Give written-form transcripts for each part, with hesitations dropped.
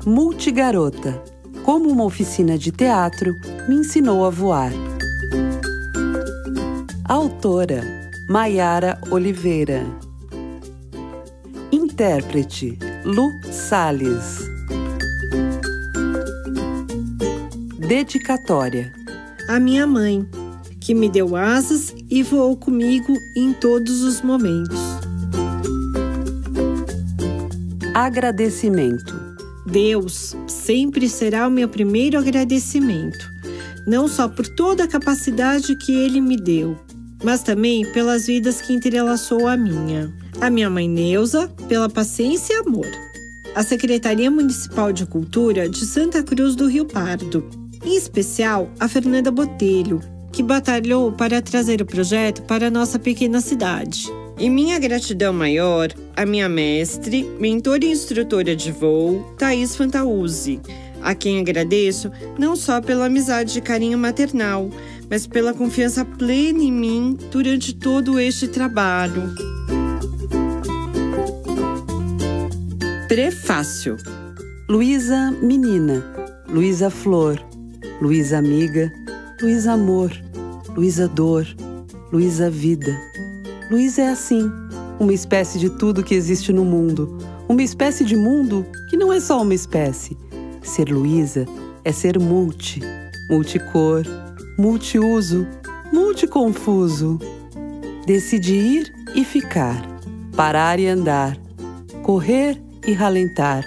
Multigarota. Como uma oficina de teatro me ensinou a voar. Autora: Maiara Oliveira. Intérprete: Lu Salles. Dedicatória: A minha mãe, que me deu asas e voou comigo em todos os momentos. Agradecimento: Deus sempre será o meu primeiro agradecimento, não só por toda a capacidade que Ele me deu, mas também pelas vidas que entrelaçou a minha. A minha mãe Neuza, pela paciência e amor. A Secretaria Municipal de Cultura de Santa Cruz do Rio Pardo. Em especial, a Fernanda Botelho, que batalhou para trazer o projeto para a nossa pequena cidade. E minha gratidão maior, a minha mestre, mentora e instrutora de voo, Thaís Fantauzzi, a quem agradeço não só pela amizade e carinho maternal, mas pela confiança plena em mim durante todo este trabalho. Prefácio: Luísa Menina, Luísa Flor, Luísa Amiga, Luísa Amor, Luísa Dor, Luísa Vida. Luísa é assim, uma espécie de tudo que existe no mundo. Uma espécie de mundo que não é só uma espécie. Ser Luísa é ser multicor, multiuso, multiconfuso. Decidir e ficar, parar e andar, correr e ralentar.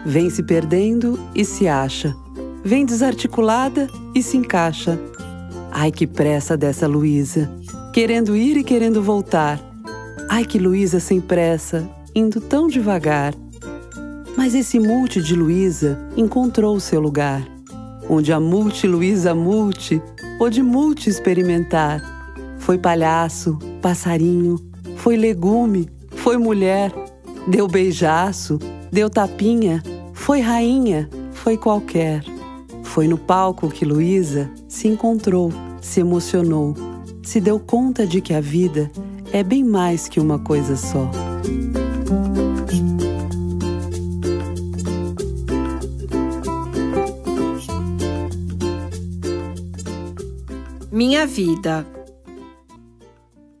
Vem se perdendo e se acha. Vem desarticulada e se encaixa. Ai, que pressa dessa Luísa, querendo ir e querendo voltar. Ai, que Luísa sem pressa, indo tão devagar. Mas esse multi de Luísa encontrou o seu lugar, onde a multi-Luísa pôde multi-experimentar. Foi palhaço, passarinho, foi legume, foi mulher, deu beijaço, deu tapinha, foi rainha, foi qualquer. Foi no palco que Luísa se encontrou, se emocionou, se deu conta de que a vida é bem mais que uma coisa só. Minha vida.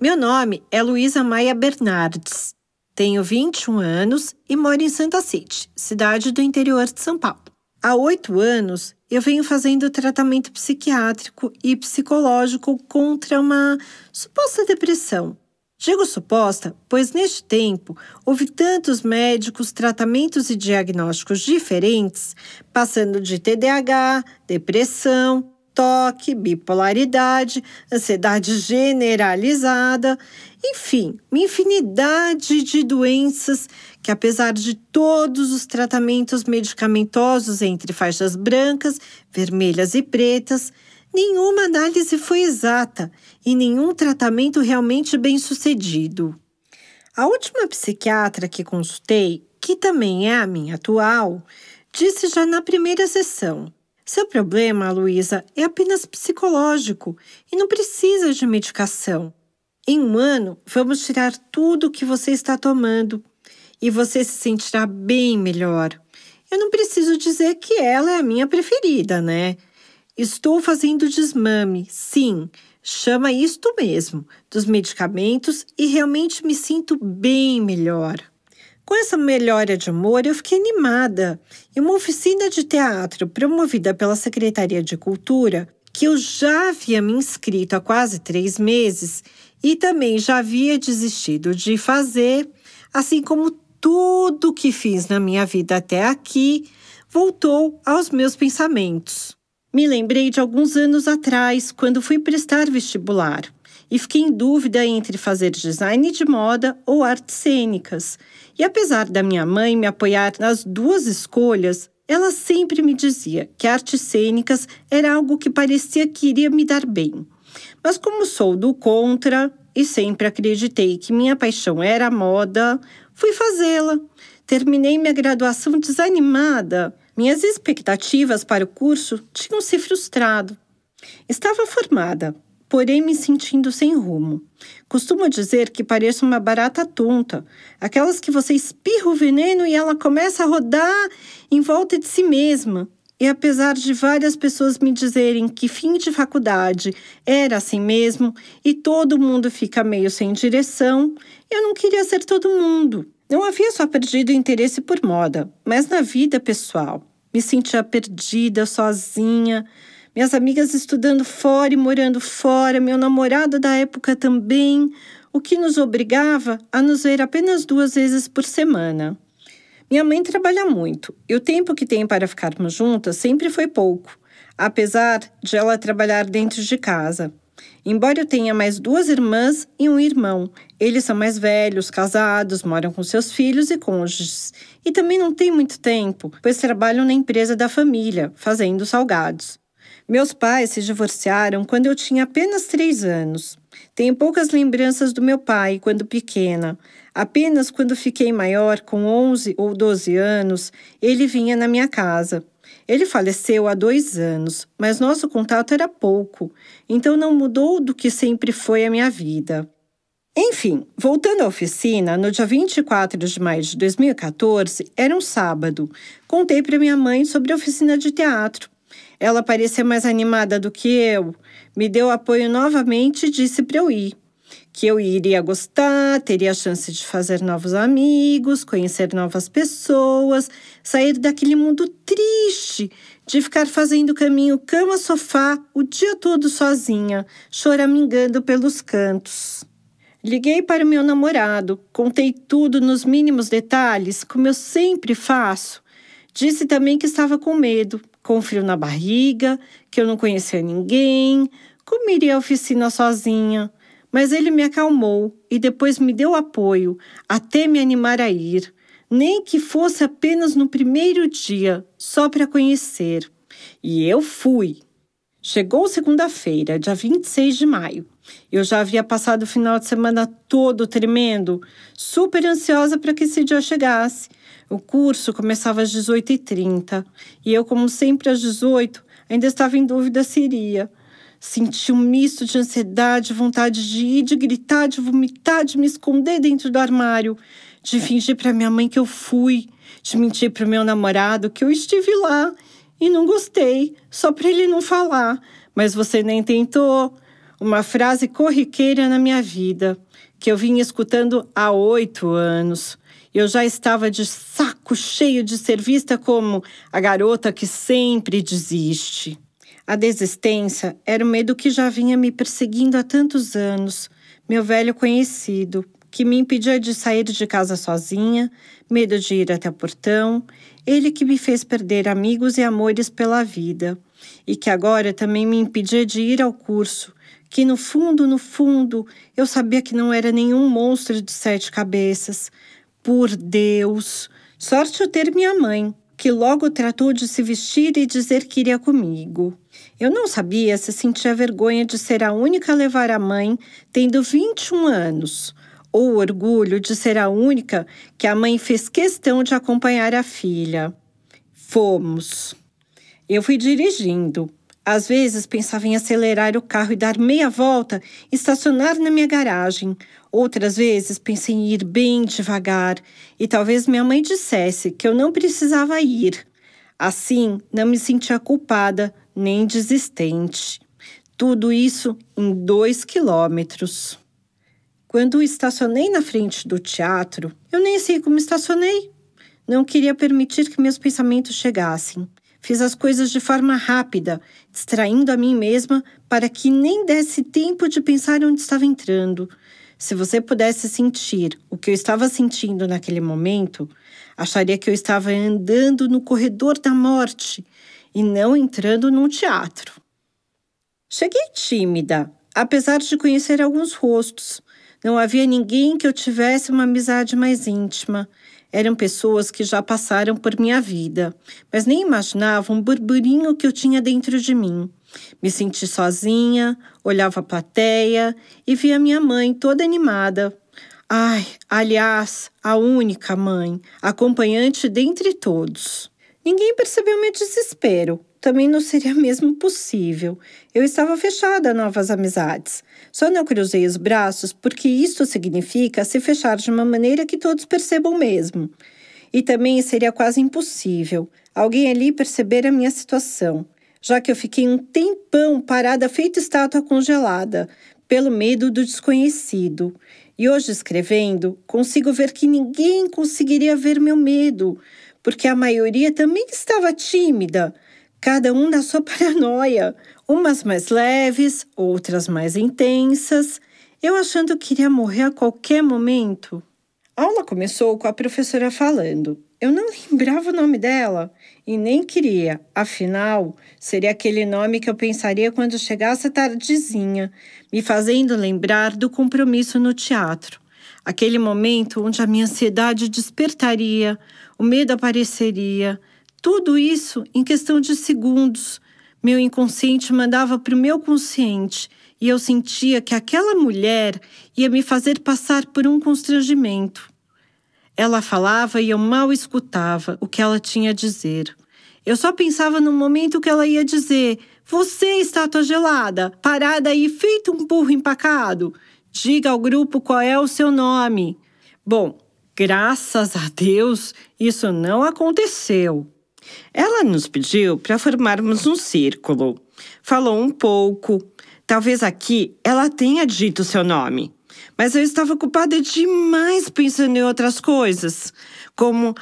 Meu nome é Luísa Maia Bernardes. Tenho 21 anos e moro em Santa City, cidade do interior de São Paulo. Há 8 anos, eu venho fazendo tratamento psiquiátrico e psicológico contra uma suposta depressão. Digo suposta, pois neste tempo houve tantos médicos, tratamentos e diagnósticos diferentes, passando de TDAH, depressão, toque, bipolaridade, ansiedade generalizada, enfim, uma infinidade de doenças que, apesar de todos os tratamentos medicamentosos entre faixas brancas, vermelhas e pretas, nenhuma análise foi exata e nenhum tratamento realmente bem-sucedido. A última psiquiatra que consultei, que também é a minha atual, disse já na primeira sessão: seu problema, Luísa, é apenas psicológico e não precisa de medicação. Em 1 ano, vamos tirar tudo o que você está tomando e você se sentirá bem melhor. Eu não preciso dizer que ela é a minha preferida, né? Estou fazendo desmame, sim, chama isto mesmo, dos medicamentos e realmente me sinto bem melhor. Com essa melhora de humor, eu fiquei animada. E uma oficina de teatro promovida pela Secretaria de Cultura, que eu já havia me inscrito há quase 3 meses e também já havia desistido de fazer, assim como tudo que fiz na minha vida até aqui, voltou aos meus pensamentos. Me lembrei de alguns anos atrás, quando fui prestar vestibular, e fiquei em dúvida entre fazer design de moda ou artes cênicas. E apesar da minha mãe me apoiar nas 2 escolhas, ela sempre me dizia que artes cênicas era algo que parecia que iria me dar bem. Mas como sou do contra e sempre acreditei que minha paixão era a moda, fui fazê-la. Terminei minha graduação desanimada. Minhas expectativas para o curso tinham se frustrado. Estava formada, porém me sentindo sem rumo. Costumo dizer que pareço uma barata tonta, aquelas que você espirra o veneno e ela começa a rodar em volta de si mesma. E apesar de várias pessoas me dizerem que fim de faculdade era assim mesmo e todo mundo fica meio sem direção, eu não queria ser todo mundo. Não havia só perdido interesse por moda, mas na vida pessoal. Me sentia perdida, sozinha, minhas amigas estudando fora e morando fora, meu namorado da época também, o que nos obrigava a nos ver apenas 2 vezes por semana. Minha mãe trabalha muito e o tempo que tem para ficarmos juntas sempre foi pouco, apesar de ela trabalhar dentro de casa. Embora eu tenha mais 2 irmãs e um irmão, eles são mais velhos, casados, moram com seus filhos e cônjuges. E também não têm muito tempo, pois trabalham na empresa da família, fazendo salgados. Meus pais se divorciaram quando eu tinha apenas 3 anos. Tenho poucas lembranças do meu pai quando pequena. Apenas quando fiquei maior, com 11 ou 12 anos, ele vinha na minha casa. Ele faleceu há 2 anos, mas nosso contato era pouco, então não mudou do que sempre foi a minha vida. Enfim, voltando à oficina, no dia 24 de maio de 2014, era um sábado. Contei para minha mãe sobre a oficina de teatro. Ela parecia mais animada do que eu, me deu apoio novamente e disse para eu ir. Que eu iria gostar, teria a chance de fazer novos amigos, conhecer novas pessoas, sair daquele mundo triste de ficar fazendo caminho cama-sofá o dia todo sozinha, choramingando pelos cantos. Liguei para o meu namorado, contei tudo nos mínimos detalhes, como eu sempre faço. Disse também que estava com medo, com frio na barriga, que eu não conhecia ninguém, como iria à oficina sozinha. Mas ele me acalmou e depois me deu apoio, até me animar a ir. Nem que fosse apenas no primeiro dia, só para conhecer. E eu fui. Chegou segunda-feira, dia 26 de maio. Eu já havia passado o final de semana todo tremendo, super ansiosa para que esse dia chegasse. O curso começava às 18h30 e eu, como sempre às 18h, ainda estava em dúvida se iria. Senti um misto de ansiedade, vontade de ir, de gritar, de vomitar, de me esconder dentro do armário, de fingir para minha mãe que eu fui, de mentir para o meu namorado que eu estive lá e não gostei, só para ele não falar. Mas você nem tentou. Uma frase corriqueira na minha vida, que eu vinha escutando há 8 anos. Eu já estava de saco cheio de ser vista como a garota que sempre desiste. A desistência era o medo que já vinha me perseguindo há tantos anos, meu velho conhecido, que me impedia de sair de casa sozinha, medo de ir até o portão, ele que me fez perder amigos e amores pela vida, e que agora também me impedia de ir ao curso, que no fundo, eu sabia que não era nenhum monstro de 7 cabeças. Por Deus! Sorte eu ter minha mãe, que logo tratou de se vestir e dizer que iria comigo. Eu não sabia se sentia vergonha de ser a única a levar a mãe, tendo 21 anos, ou o orgulho de ser a única que a mãe fez questão de acompanhar a filha. Fomos. Eu fui dirigindo. Às vezes pensava em acelerar o carro e dar meia volta e estacionar na minha garagem. Outras vezes pensei em ir bem devagar e talvez minha mãe dissesse que eu não precisava ir. Assim, não me sentia culpada nem desistente. Tudo isso em 2 quilômetros. Quando estacionei na frente do teatro, eu nem sei como estacionei. Não queria permitir que meus pensamentos chegassem. Fiz as coisas de forma rápida, distraindo a mim mesma para que nem desse tempo de pensar onde estava entrando. Se você pudesse sentir o que eu estava sentindo naquele momento, acharia que eu estava andando no corredor da morte e não entrando num teatro. Cheguei tímida, apesar de conhecer alguns rostos. Não havia ninguém que eu tivesse uma amizade mais íntima. Eram pessoas que já passaram por minha vida, mas nem imaginavam o burburinho que eu tinha dentro de mim. Me senti sozinha, olhava a plateia e via minha mãe toda animada. Ai, aliás, a única mãe, acompanhante dentre todos. Ninguém percebeu meu desespero, também não seria mesmo possível. Eu estava fechada a novas amizades. Só não cruzei os braços porque isto significa se fechar de uma maneira que todos percebam mesmo. E também seria quase impossível alguém ali perceber a minha situação, já que eu fiquei um tempão parada feita estátua congelada, pelo medo do desconhecido. E hoje, escrevendo, consigo ver que ninguém conseguiria ver meu medo, porque a maioria também estava tímida, cada um na sua paranoia, umas mais leves, outras mais intensas, eu achando que iria morrer a qualquer momento. A aula começou com a professora falando. Eu não lembrava o nome dela e nem queria, afinal, seria aquele nome que eu pensaria quando chegasse a tardezinha, me fazendo lembrar do compromisso no teatro. Aquele momento onde a minha ansiedade despertaria, o medo apareceria, tudo isso em questão de segundos. Meu inconsciente mandava para o meu consciente e eu sentia que aquela mulher ia me fazer passar por um constrangimento. Ela falava e eu mal escutava o que ela tinha a dizer. Eu só pensava no momento que ela ia dizer: "Você, estátua gelada, parada aí feito um burro empacado. Diga ao grupo qual é o seu nome." Bom, graças a Deus, isso não aconteceu. Ela nos pediu para formarmos um círculo. Falou um pouco. Talvez aqui ela tenha dito o seu nome. Mas eu estava ocupada demais pensando em outras coisas. Como,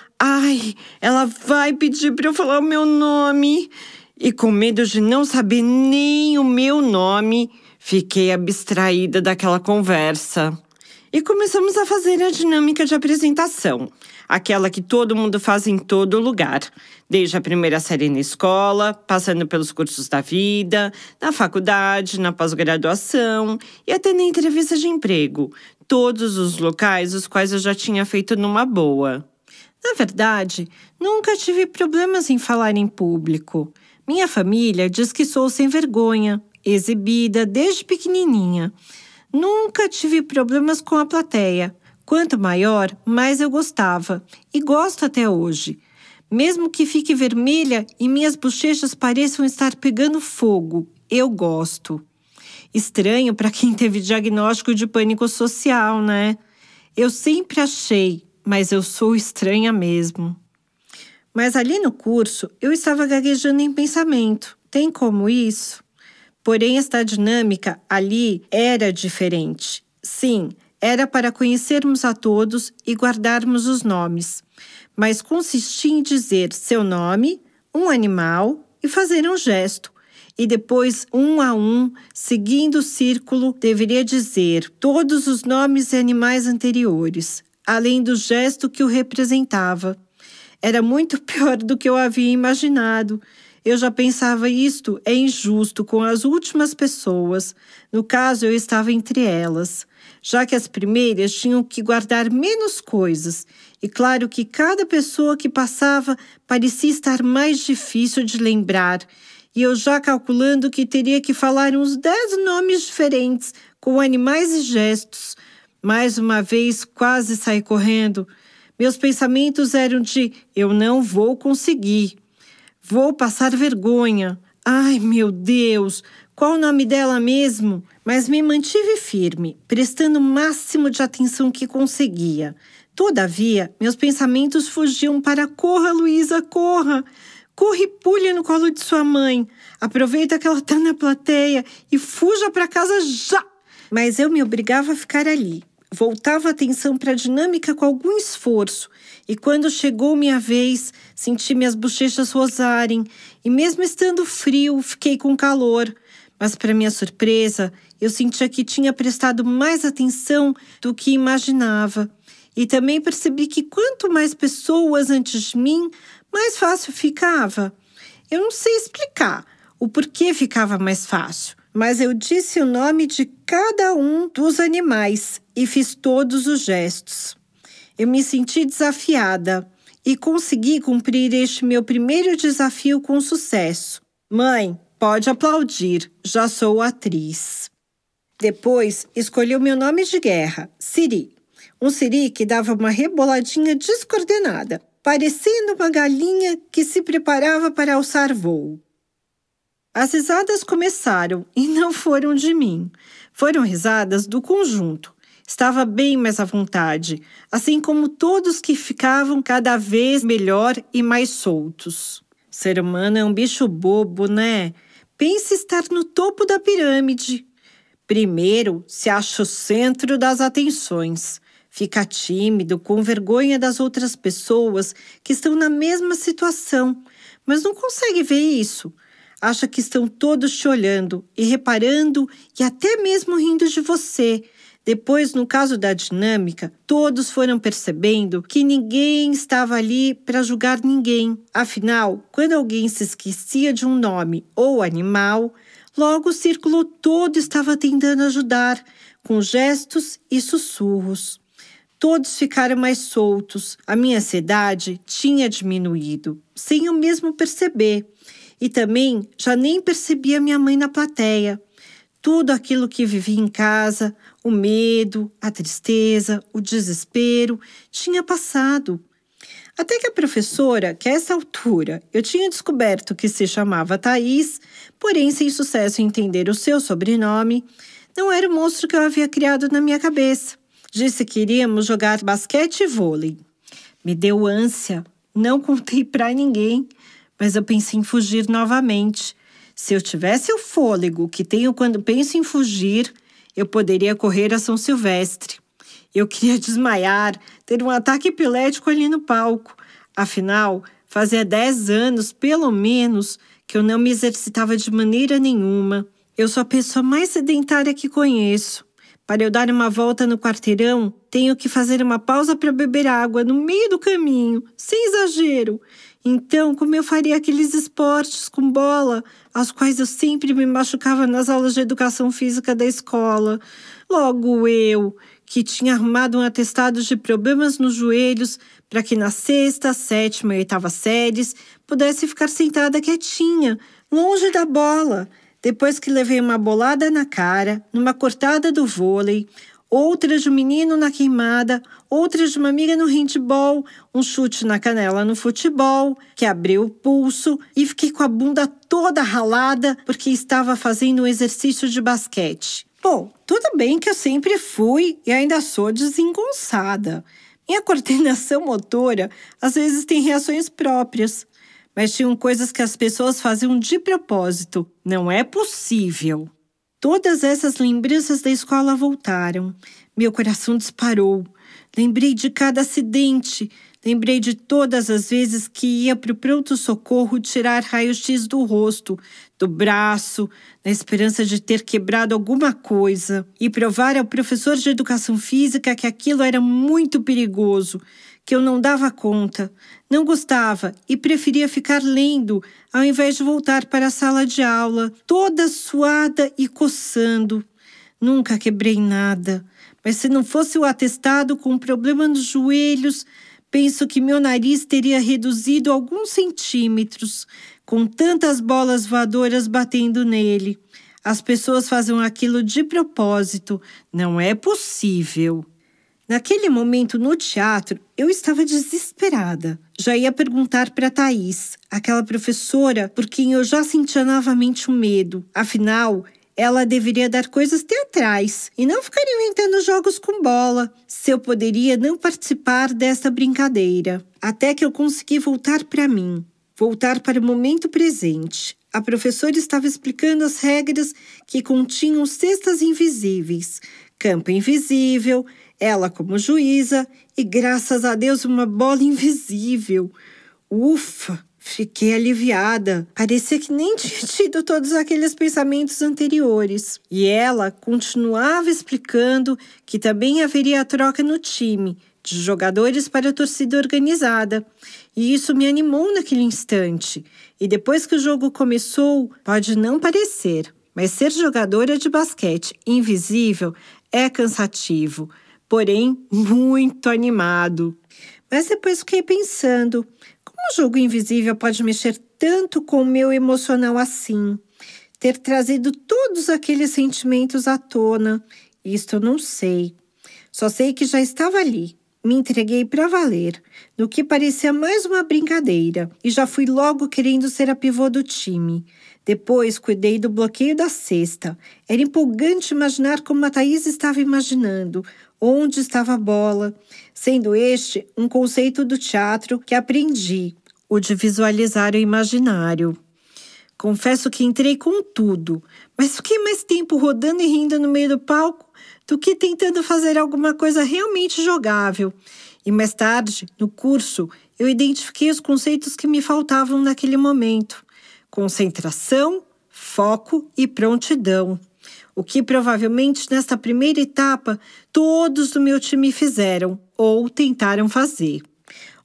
ela vai pedir para eu falar o meu nome. E com medo de não saber nem o meu nome, fiquei abstraída daquela conversa. E começamos a fazer a dinâmica de apresentação. Aquela que todo mundo faz em todo lugar. Desde a primeira série na escola, passando pelos cursos da vida, na faculdade, na pós-graduação e até na entrevista de emprego. Todos os locais os quais eu já tinha feito numa boa. Na verdade, nunca tive problemas em falar em público. Minha família diz que sou sem vergonha, exibida desde pequenininha. Nunca tive problemas com a plateia. Quanto maior, mais eu gostava. E gosto até hoje. Mesmo que fique vermelha e minhas bochechas pareçam estar pegando fogo, eu gosto. Estranho para quem teve diagnóstico de pânico social, né? Eu sempre achei, mas eu sou estranha mesmo. Mas ali no curso, eu estava gaguejando em pensamento. Tem como isso? Porém, esta dinâmica ali era diferente. Sim, era para conhecermos a todos e guardarmos os nomes. Mas consistia em dizer seu nome, um animal e fazer um gesto. E depois, um a um, seguindo o círculo, deveria dizer todos os nomes e animais anteriores, além do gesto que o representava. Era muito pior do que eu havia imaginado. Eu já pensava isto é injusto com as últimas pessoas. No caso, eu estava entre elas, já que as primeiras tinham que guardar menos coisas. E claro que cada pessoa que passava parecia estar mais difícil de lembrar. E eu já calculando que teria que falar uns 10 nomes diferentes, com animais e gestos. Mais uma vez, quase saí correndo. Meus pensamentos eram de: eu não vou conseguir. Vou passar vergonha. Ai, meu Deus, qual o nome dela mesmo? Mas me mantive firme, prestando o máximo de atenção que conseguia. Todavia, meus pensamentos fugiam para: corra, Luísa, corra! Corra e pule no colo de sua mãe. Aproveita que ela está na plateia e fuja para casa já! Mas eu me obrigava a ficar ali. Voltava a atenção para a dinâmica com algum esforço. E quando chegou minha vez, senti minhas bochechas rosarem. E mesmo estando frio, fiquei com calor. Mas, para minha surpresa, eu sentia que tinha prestado mais atenção do que imaginava. E também percebi que quanto mais pessoas antes de mim, mais fácil ficava. Eu não sei explicar o porquê ficava mais fácil, mas eu disse o nome de cada um dos animais e fiz todos os gestos. Eu me senti desafiada e consegui cumprir este meu primeiro desafio com sucesso. Mãe, pode aplaudir, já sou atriz. Depois, escolhi o meu nome de guerra, Siri. Um siri que dava uma reboladinha descoordenada, parecendo uma galinha que se preparava para alçar voo. As risadas começaram e não foram de mim. Foram risadas do conjunto. Estava bem mais à vontade, assim como todos que ficavam cada vez melhor e mais soltos. O ser humano é um bicho bobo, né? Pense estar no topo da pirâmide. Primeiro, se acha o centro das atenções. Fica tímido, com vergonha das outras pessoas que estão na mesma situação, mas não consegue ver isso. Acha que estão todos te olhando e reparando e até mesmo rindo de você. Depois, no caso da dinâmica, todos foram percebendo que ninguém estava ali para julgar ninguém. Afinal, quando alguém se esquecia de um nome ou animal, logo o círculo todo estava tentando ajudar, com gestos e sussurros. Todos ficaram mais soltos. A minha ansiedade tinha diminuído, sem eu mesmo perceber. E também já nem percebia minha mãe na plateia. Tudo aquilo que vivi em casa, o medo, a tristeza, o desespero, tinha passado. Até que a professora, que a essa altura eu tinha descoberto que se chamava Thaís, porém sem sucesso em entender o seu sobrenome, não era o monstro que eu havia criado na minha cabeça. Disse que iríamos jogar basquete e vôlei. Me deu ânsia, não contei para ninguém, mas eu pensei em fugir novamente. Se eu tivesse o fôlego que tenho quando penso em fugir, eu poderia correr a São Silvestre. Eu queria desmaiar, ter um ataque epilético ali no palco. Afinal, fazia 10 anos, pelo menos, que eu não me exercitava de maneira nenhuma. Eu sou a pessoa mais sedentária que conheço. Para eu dar uma volta no quarteirão, tenho que fazer uma pausa para beber água no meio do caminho, sem exagero. Então, como eu faria aqueles esportes com bola, aos quais eu sempre me machucava nas aulas de educação física da escola? Logo eu, que tinha arrumado um atestado de problemas nos joelhos para que na 6ª, 7ª e 8ª séries pudesse ficar sentada quietinha, longe da bola. Depois que levei uma bolada na cara, numa cortada do vôlei, outra de um menino na queimada, outra de uma amiga no handball, um chute na canela no futebol, que abriu o pulso e fiquei com a bunda toda ralada porque estava fazendo um exercício de basquete. Bom, tudo bem que eu sempre fui e ainda sou desengonçada. Minha coordenação motora às vezes tem reações próprias. Mas tinham coisas que as pessoas faziam de propósito. Não é possível. Todas essas lembranças da escola voltaram. Meu coração disparou. Lembrei de cada acidente. Lembrei de todas as vezes que ia para o pronto-socorro tirar raio-x do rosto, do braço, na esperança de ter quebrado alguma coisa. E provar ao professor de educação física que aquilo era muito perigoso, que eu não dava conta, não gostava e preferia ficar lendo ao invés de voltar para a sala de aula, toda suada e coçando. Nunca quebrei nada, mas se não fosse o atestado com um problema nos joelhos, penso que meu nariz teria reduzido alguns centímetros, com tantas bolas voadoras batendo nele. As pessoas fazem aquilo de propósito, não é possível. Naquele momento, no teatro, eu estava desesperada. Já ia perguntar para Thaís, aquela professora por quem eu já sentia novamente um medo. Afinal, ela deveria dar coisas teatrais e não ficar inventando jogos com bola, se eu poderia não participar dessa brincadeira. Até que eu consegui voltar para mim, voltar para o momento presente. A professora estava explicando as regras que continham cestas invisíveis, campo invisível, ela como juíza e, graças a Deus, uma bola invisível. Ufa! Fiquei aliviada. Parecia que nem tinha tido todos aqueles pensamentos anteriores. E ela continuava explicando que também haveria a troca no time, de jogadores para a torcida organizada. E isso me animou naquele instante. E depois que o jogo começou, pode não parecer, mas ser jogadora de basquete invisível é cansativo, porém muito animado. Mas depois fiquei pensando, como o jogo invisível pode mexer tanto com o meu emocional assim? Ter trazido todos aqueles sentimentos à tona? Isto eu não sei. Só sei que já estava ali. Me entreguei para valer, no que parecia mais uma brincadeira, e já fui logo querendo ser a pivô do time. Depois, cuidei do bloqueio da cesta. Era empolgante imaginar como a Thaís estava imaginando, onde estava a bola, sendo este um conceito do teatro que aprendi, o de visualizar o imaginário. Confesso que entrei com tudo, mas fiquei mais tempo rodando e rindo no meio do palco do que tentando fazer alguma coisa realmente jogável. E mais tarde, no curso, eu identifiquei os conceitos que me faltavam naquele momento. Concentração, foco e prontidão. O que provavelmente nesta primeira etapa todos do meu time fizeram ou tentaram fazer.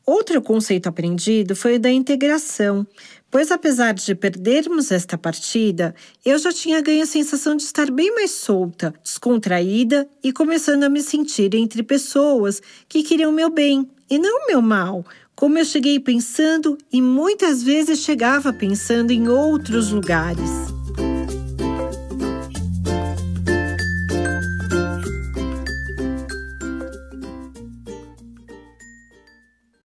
Outro conceito aprendido foi o da integração, pois apesar de perdermos esta partida, eu já tinha ganho a sensação de estar bem mais solta, descontraída e começando a me sentir entre pessoas que queriam meu bem e não meu mal, como eu cheguei pensando e muitas vezes chegava pensando em outros lugares.